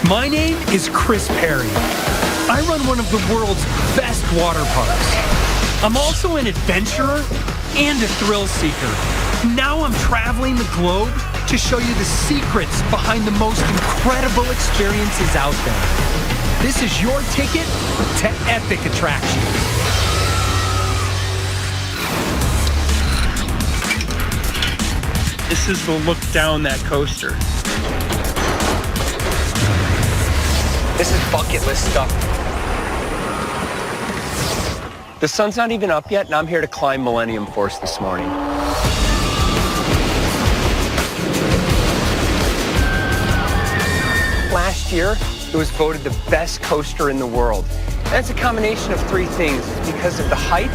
My name is Chris Perry. I run one of the world's best water parks. I'm also an adventurer and a thrill seeker. Now I'm traveling the globe to show you the secrets behind the most incredible experiences out there. This is your ticket to epic attractions. This is the look down that coaster. This is bucket list stuff. The sun's not even up yet, and I'm here to climb Millennium Force this morning. Last year, it was voted the best coaster in the world. That's a combination of three things. It's because of the height,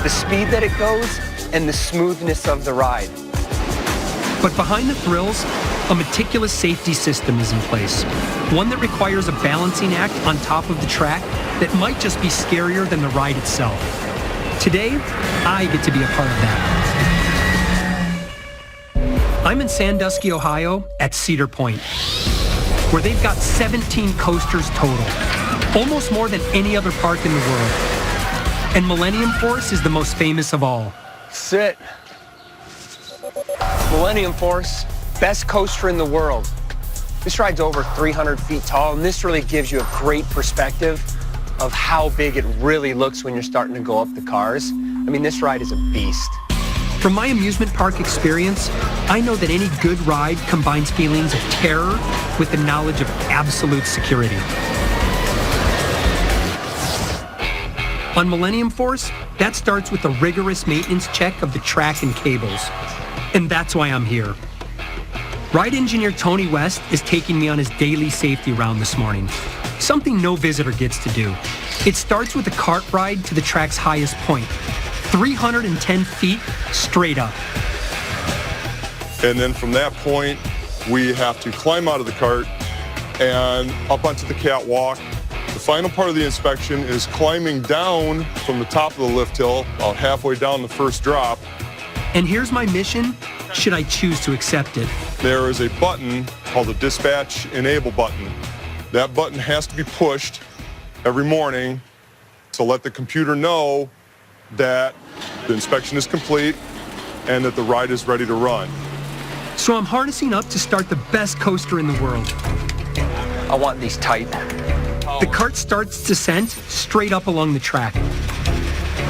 the speed that it goes, and the smoothness of the ride. But behind the thrills, a meticulous safety system is in place. One that requires a balancing act on top of the track that might just be scarier than the ride itself. Today, I get to be a part of that. I'm in Sandusky, Ohio at Cedar Point, where they've got 17 coasters total, almost more than any other park in the world. And Millennium Force is the most famous of all. Sit. Millennium Force, best coaster in the world. This ride's over 300 feet tall, and this really gives you a great perspective of how big it really looks when you're starting to go up the cars. I mean, this ride is a beast. From my amusement park experience, I know that any good ride combines feelings of terror with the knowledge of absolute security. On Millennium Force, that starts with a rigorous maintenance check of the track and cables. And that's why I'm here. Ride engineer Tony West is taking me on his daily safety round this morning, something no visitor gets to do. It starts with a cart ride to the track's highest point, 310 feet straight up. And then from that point, we have to climb out of the cart and up onto the catwalk. The final part of the inspection is climbing down from the top of the lift hill, about halfway down the first drop. And here's my mission, should I choose to accept it. There is a button called the Dispatch Enable button. That button has to be pushed every morning to let the computer know that the inspection is complete and that the ride is ready to run. So I'm harnessing up to start the best coaster in the world. I want these tight. The cart starts descent straight up along the track.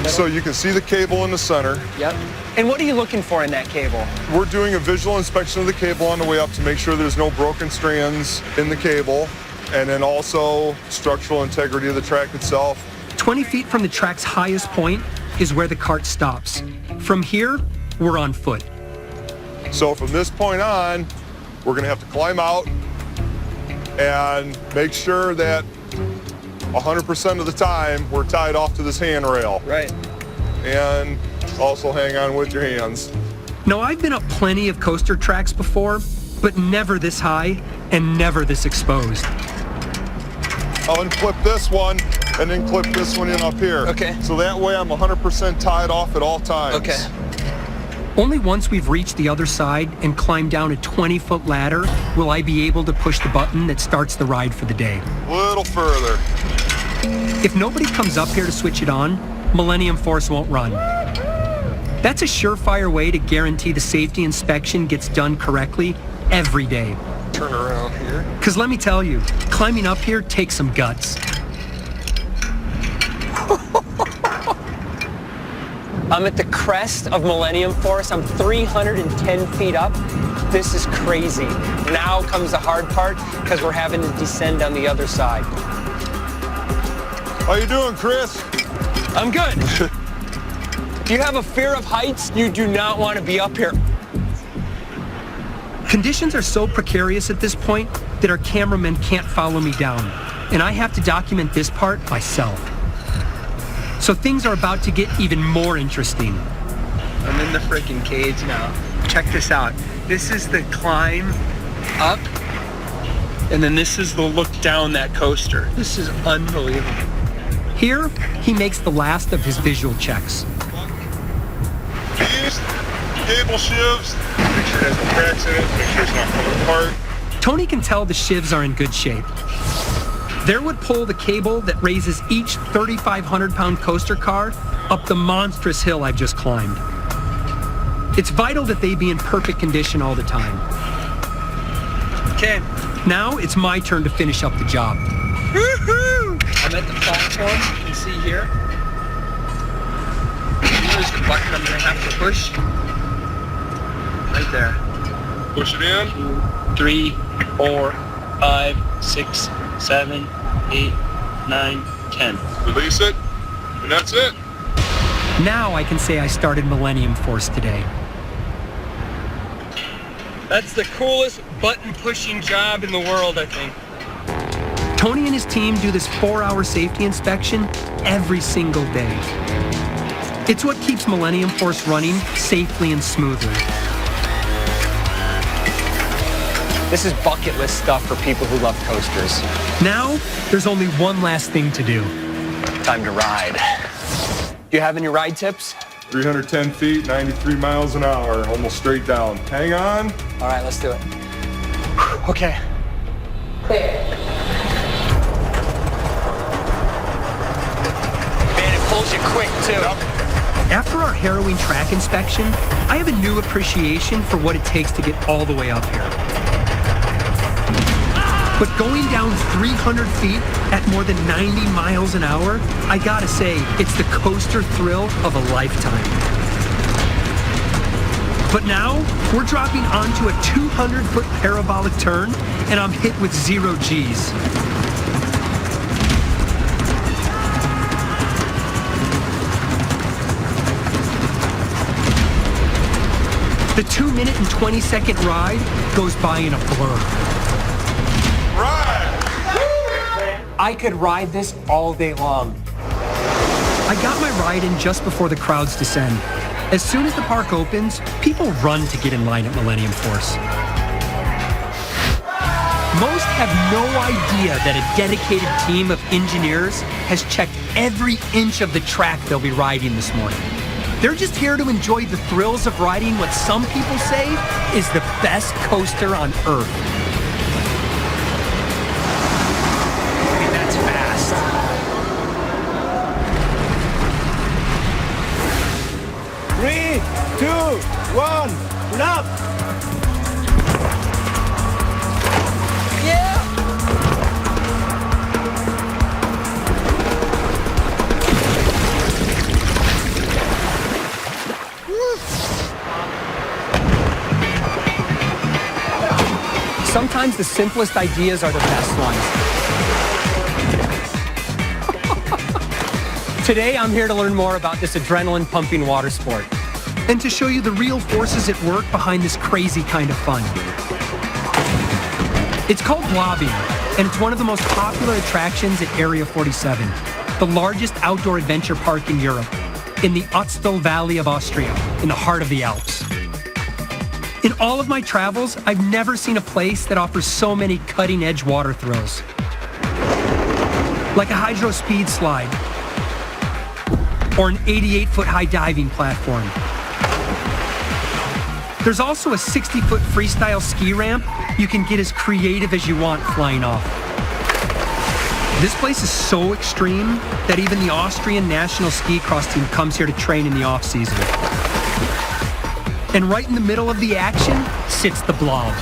So you can see the cable in the center. Yep. And what are you looking for in that cable? We're doing a visual inspection of the cable on the way up to make sure there's no broken strands in the cable, and then also structural integrity of the track itself. 20 feet from the track's highest point is where the cart stops. From here, we're on foot. So from this point on, we're going to have to climb out and make sure that 100% of the time we're tied off to this handrail. Right. And also hang on with your hands. Now, I've been up plenty of coaster tracks before, but never this high and never this exposed. I'll unclip this one and then clip this one in up here. Okay. So that way I'm 100% tied off at all times. Okay. Only once we've reached the other side and climbed down a 20-foot ladder will I be able to push the button that starts the ride for the day. A little further. If nobody comes up here to switch it on, Millennium Force won't run. That's a surefire way to guarantee the safety inspection gets done correctly every day. Turn around here. Because let me tell you, climbing up here takes some guts. I'm at the crest of Millennium Force. I'm 310 feet up. This is crazy. Now comes the hard part because we're having to descend on the other side. How you doing, Chris? I'm good. If you have a fear of heights, you do not want to be up here. Conditions are so precarious at this point that our cameramen can't follow me down, and I have to document this part myself. So things are about to get even more interesting. I'm in the freaking cage now. Check this out. This is the climb up, and then this is the look down that coaster. This is unbelievable. Here, he makes the last of his visual checks. Fused, cable shifts, make sure it has no cracks in it, make sure it's not coming apart. Tony can tell the shivs are in good shape. There would pull the cable that raises each 3,500-pound coaster car up the monstrous hill I've just climbed. It's vital that they be in perfect condition all the time. Okay, now it's my turn to finish up the job. Woohoo! I'm at the platform, you can see here. Here's the button I'm gonna have to push. Right there. Push it in. 2, 3, 4, 5, 6, 7, 8, 9, 10. Release it, and that's it. Now I can say I started Millennium Force today. That's the coolest button-pushing job in the world, I think. Tony and his team do this 4-hour safety inspection every single day. It's what keeps Millennium Force running safely and smoothly. This is bucket list stuff for people who love coasters. Now, there's only one last thing to do. Time to ride. Do you have any ride tips? 310 feet, 93 miles an hour, almost straight down. Hang on. All right, let's do it. Okay. Man, it pulls you quick, too. After our harrowing track inspection, I have a new appreciation for what it takes to get all the way up here. But going down 300 feet at more than 90 miles an hour, I gotta say, it's the coaster thrill of a lifetime. But now, we're dropping onto a 200-foot parabolic turn, and I'm hit with 0 Gs. The 2-minute and 20-second ride goes by in a blur. I could ride this all day long. I got my ride in just before the crowds descend. As soon as the park opens, people run to get in line at Millennium Force. Most have no idea that a dedicated team of engineers has checked every inch of the track they'll be riding this morning. They're just here to enjoy the thrills of riding what some people say is the best coaster on Earth. That's fast. 3, 2, 1, lap! Yeah! Sometimes the simplest ideas are the best ones. Today, I'm here to learn more about this adrenaline-pumping water sport. And to show you the real forces at work behind this crazy kind of fun. It's called blobbing, and it's one of the most popular attractions at Area 47, the largest outdoor adventure park in Europe, in the Ötztal Valley of Austria, in the heart of the Alps. In all of my travels, I've never seen a place that offers so many cutting-edge water thrills. Like a hydro speed slide, or an 88-foot high diving platform. There's also a 60-foot freestyle ski ramp you can get as creative as you want flying off. This place is so extreme that even the Austrian national ski cross team comes here to train in the off-season. And right in the middle of the action sits the blob.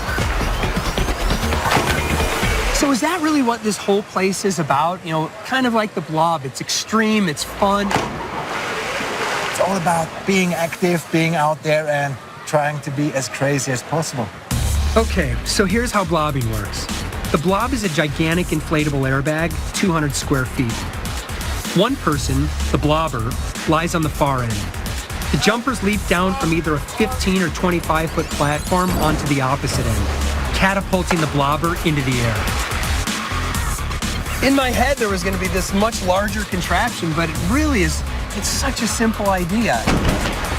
So is that really what this whole place is about? You know, kind of like the blob. It's extreme, it's fun. It's all about being active, being out there and trying to be as crazy as possible. Okay, so here's how blobbing works. The blob is a gigantic inflatable airbag, 200 square feet. One person, the blobber, lies on the far end. The jumpers leap down from either a 15 or 25-foot platform onto the opposite end, catapulting the blobber into the air. In my head, there was going to be this much larger contraption, but it really is, it's such a simple idea.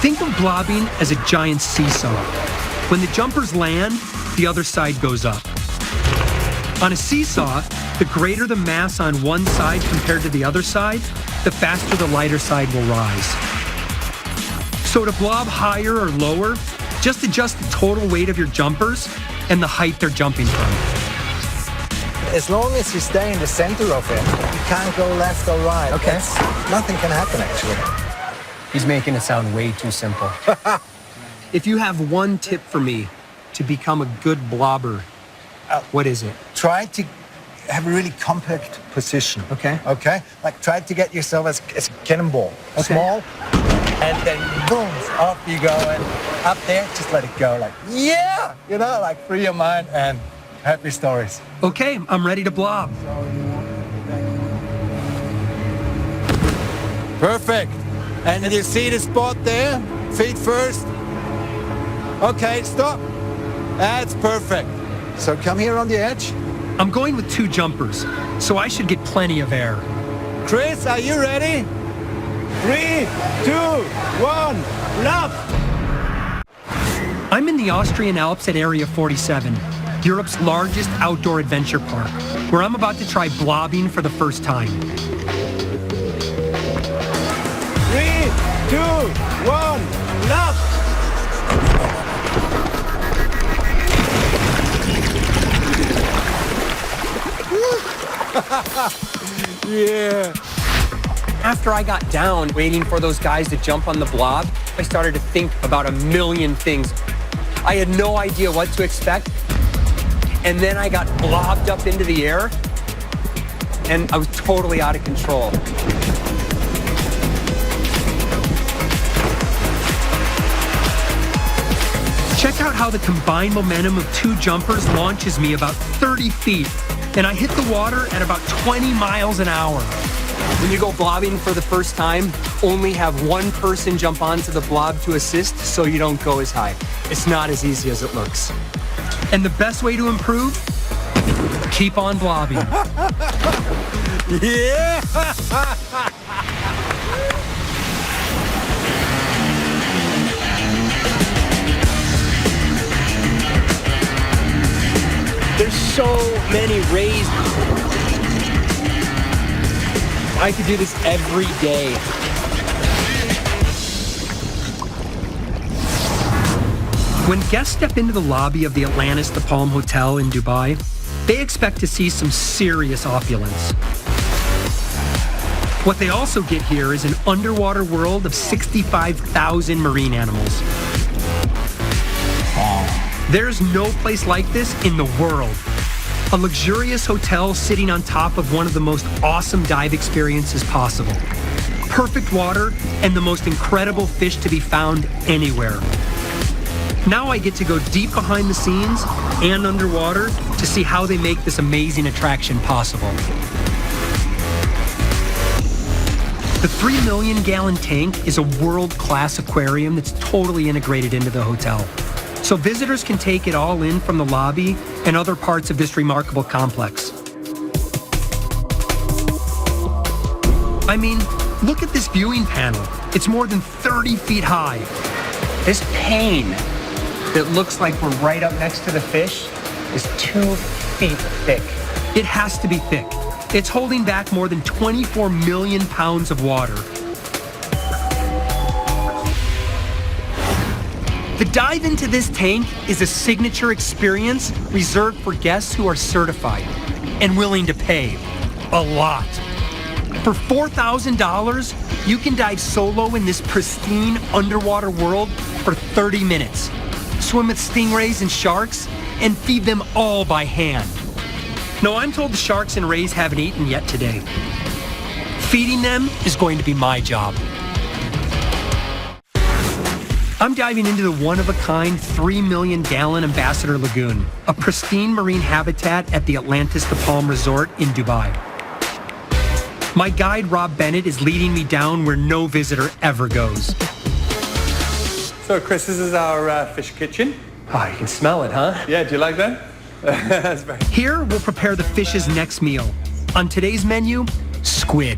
Think of blobbing as a giant seesaw. When the jumpers land, the other side goes up. On a seesaw, the greater the mass on one side compared to the other side, the faster the lighter side will rise. So to blob higher or lower, just adjust the total weight of your jumpers and the height they're jumping from. As long as you stay in the center of it, you can't go left or right. Okay. Nothing can happen, actually. He's making it sound way too simple. If you have one tip for me to become a good blobber, what is it? Try to have a really compact position. Okay. Okay? Like try to get yourself as a cannonball. Okay. Small. And then boom, off you go. And up there, just let it go. Like, yeah! You know, like free your mind and happy stories. Okay, I'm ready to blob. Perfect. And you see the spot there? Feet first. Okay, stop. That's perfect. So come here on the edge. I'm going with 2 jumpers, so I should get plenty of air. Chris, are you ready? 3, 2, 1, love! I'm in the Austrian Alps at Area 47, Europe's largest outdoor adventure park, where I'm about to try blobbing for the first time. 3, 2, 1, love! Yeah. After I got down waiting for those guys to jump on the blob, I started to think about a million things. I had no idea what to expect. And then I got blobbed up into the air and I was totally out of control. Check out how the combined momentum of 2 jumpers launches me about 30 feet, and I hit the water at about 20 miles an hour. When you go blobbing for the first time, only have one person jump onto the blob to assist so you don't go as high. It's not as easy as it looks. And the best way to improve? Keep on blobbing. Yeah! There's so many raised. I could do this every day. When guests step into the lobby of the Atlantis The Palm Hotel in Dubai, they expect to see some serious opulence. What they also get here is an underwater world of 65,000 marine animals. There's no place like this in the world. A luxurious hotel sitting on top of one of the most awesome dive experiences possible. Perfect water and the most incredible fish to be found anywhere. Now I get to go deep behind the scenes and underwater to see how they make this amazing attraction possible. The 3 million gallon tank is a world-class aquarium that's totally integrated into the hotel. So visitors can take it all in from the lobby and other parts of this remarkable complex. I mean, look at this viewing panel. It's more than 30 feet high. This pane that looks like we're right up next to the fish is 2 feet thick. It has to be thick. It's holding back more than 24 million pounds of water. The dive into this tank is a signature experience reserved for guests who are certified and willing to pay a lot. For $4,000, you can dive solo in this pristine underwater world for 30 minutes, swim with stingrays and sharks, and feed them all by hand. No, I'm told the sharks and rays haven't eaten yet today. Feeding them is going to be my job. I'm diving into the one-of-a-kind 3 million gallon Ambassador Lagoon, a pristine marine habitat at the Atlantis The Palm Resort in Dubai. My guide, Rob Bennett, is leading me down where no visitor ever goes. So, Chris, this is our fish kitchen. Oh, you can smell it, huh? Yeah, do you like that? That's very... Here, we'll prepare the fish's next meal. On today's menu, squid.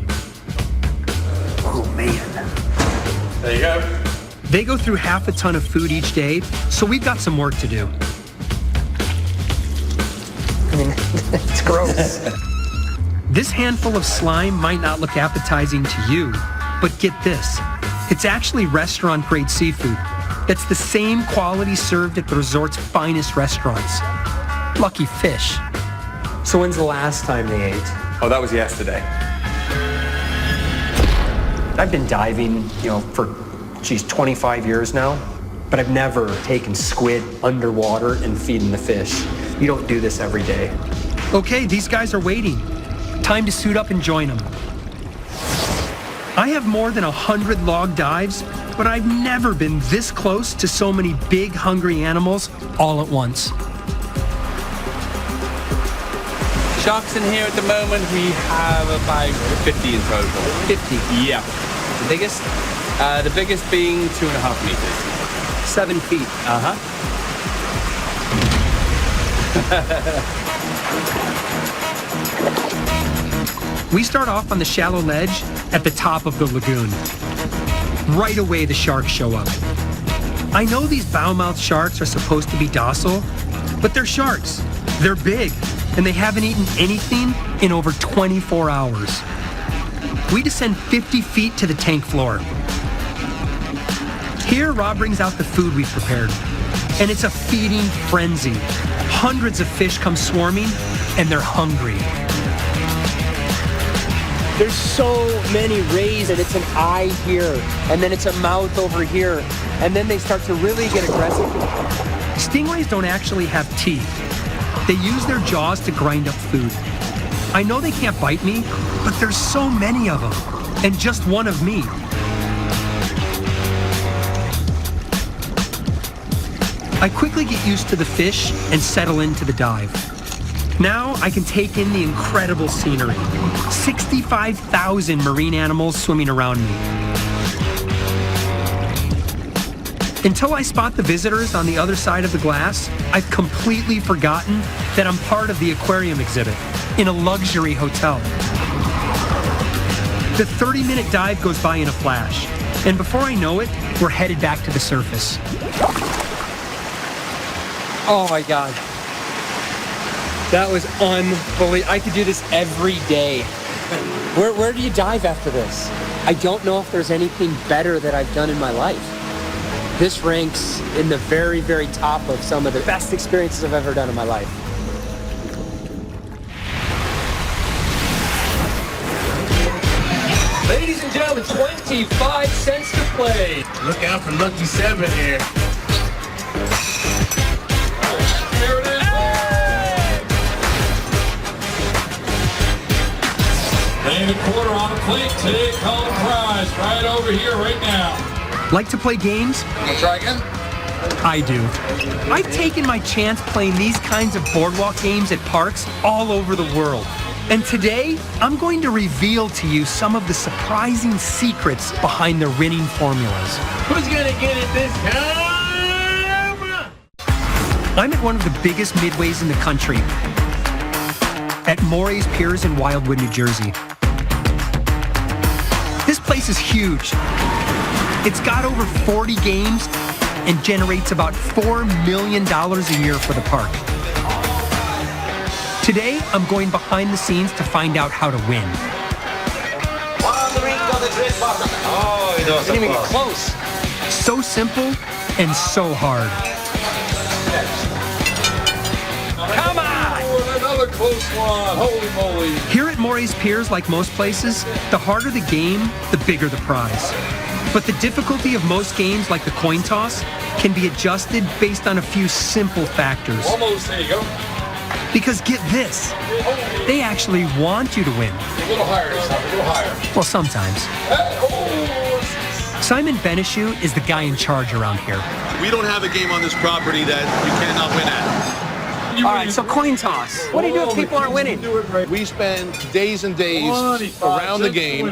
Oh, man. There you go. They go through half a ton of food each day, so we've got some work to do. I mean, it's gross. This handful of slime might not look appetizing to you, but get this. It's actually restaurant-grade seafood, That's the same quality served at the resort's finest restaurants. Lucky fish. So when's the last time they ate? Oh, that was yesterday. I've been diving, for, 25 years now, but I've never taken squid underwater and feeding the fish. You don't do this every day. Okay, these guys are waiting. Time to suit up and join them. I have more than 100 log dives, but I've never been this close to so many big, hungry animals all at once. Sharks in here at the moment, we have about 50 in total. 50. Yeah. The biggest being 2.5 meters. 7 feet. We start off on the shallow ledge at the top of the lagoon. Right away, the sharks show up. I know these bow-mouthed sharks are supposed to be docile, but they're sharks. They're big, and they haven't eaten anything in over 24 hours. We descend 50 feet to the tank floor. Here, Rob brings out the food we've prepared, and it's a feeding frenzy. Hundreds of fish come swarming, and they're hungry. There's so many rays, and it's an eye here, and then it's a mouth over here, and then they start to really get aggressive. Stingrays don't actually have teeth. They use their jaws to grind up food. I know they can't bite me, but there's so many of them, and just one of me. I quickly get used to the fish and settle into the dive. Now I can take in the incredible scenery. 65,000 marine animals swimming around me. Until I spot the visitors on the other side of the glass, I've completely forgotten that I'm part of the aquarium exhibit in a luxury hotel. The 30-minute dive goes by in a flash, and before I know it, we're headed back to the surface. Oh my God. That was unbelievable. I could do this every day. Where do you dive after this? I don't know if there's anything better that I've done in my life. This ranks in the very, very top of some of the best experiences I've ever done in my life. Ladies and gentlemen, 25 cents to play. Look out for Lucky 7 here. There it is. Laying a quarter on a plate today, call the prize right over here, right now. Like to play games? Wanna try again? I do. I've taken my chance playing these kinds of boardwalk games at parks all over the world. And today, I'm going to reveal to you some of the surprising secrets behind their winning formulas. Who's gonna get it this time? I'm at one of the biggest midways in the country, at Morey's Piers in Wildwood, New Jersey. This place is huge. It's got over 40 games and generates about $4 million a year for the park. Today, I'm going behind the scenes to find out how to win. Oh, he does. Didn't even get close. So simple and so hard. Come on! Another close one. Holy moly. Here at Morey's Piers, like most places, the harder the game, the bigger the prize. But the difficulty of most games, like the coin toss, can be adjusted based on a few simple factors. Almost, there you go. Because get this, they actually want you to win. A little higher, a little higher. Well, sometimes. Oh. Simon Beneshu is the guy in charge around here. We don't have a game on this property that you cannot win at. All right, so coin toss. What do you do if people aren't winning? We spend days and days around the game,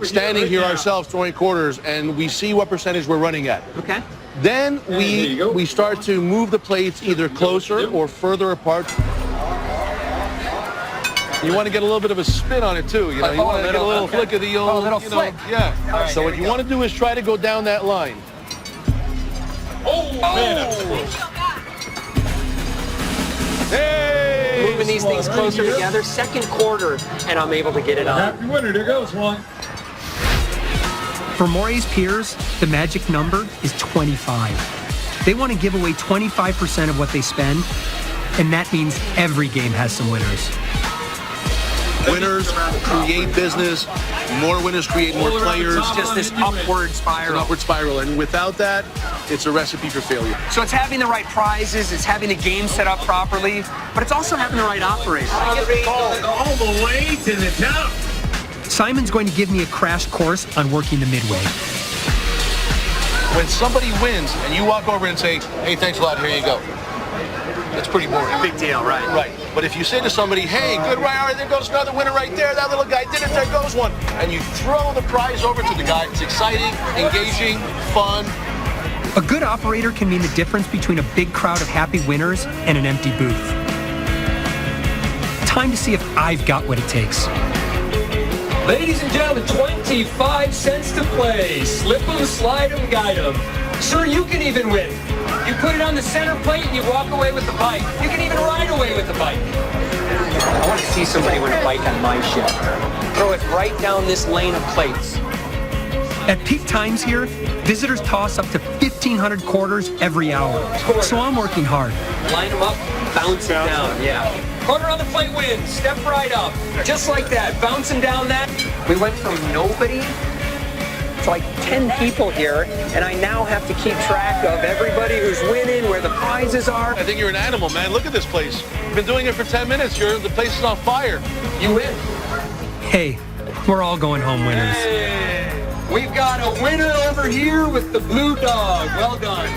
standing here ourselves throwing quarters, and we see what percentage we're running at. Okay. Then we start to move the plates either closer or further apart. You want to get a little bit of a spin on it too. You know, you want to get a little flick of the old. Oh, a little flick. Yeah. Right, so what you want to do is try to go down that line. Oh, man, that was close. Hey! Moving these things closer together. Second quarter, and I'm able to get it on. Happy winner. There goes one. For Morey's peers, the magic number is 25. They want to give away 25% of what they spend, and that means every game has some winners. Winners create business. More winners create more players. Just this upward It's an spiral. upward spiral, and without that, it's a recipe for failure. So it's having the right prizes, it's having the game set up properly, but it's also having the right operator. All the way to the top. Simon's going to give me a crash course on working the midway. When somebody wins and you walk over and say, hey, thanks a lot, here you go. That's pretty boring. Big deal, right? Right. But if you say to somebody, hey, good ride, all right, there goes another winner right there. That little guy did it, there goes one. And you throw the prize over to the guy. It's exciting, engaging, fun. A good operator can mean the difference between a big crowd of happy winners and an empty booth. Time to see if I've got what it takes. Ladies and gentlemen, 25 cents to play. Slip 'em, slide 'em, guide 'em. Sure, you can even win. You put it on the center plate and you walk away with the bike. You can even ride away with the bike. I want to see somebody win a bike on my ship. Throw it right down this lane of plates. At peak times here, visitors toss up to 1,500 quarters every hour. So I'm working hard. Line them up, bounce it down, yeah. Quarter on the plate wins. Step right up. Just like that. Bouncing down that. We went from nobody to like 10 people here, and I now have to keep track of everybody who's winning, where the prizes are. I think you're an animal, man. Look at this place. You've been doing it for 10 minutes. The place is on fire. You win. Hey, we're all going home winners. Hey, we've got a winner over here with the blue dog. Well done.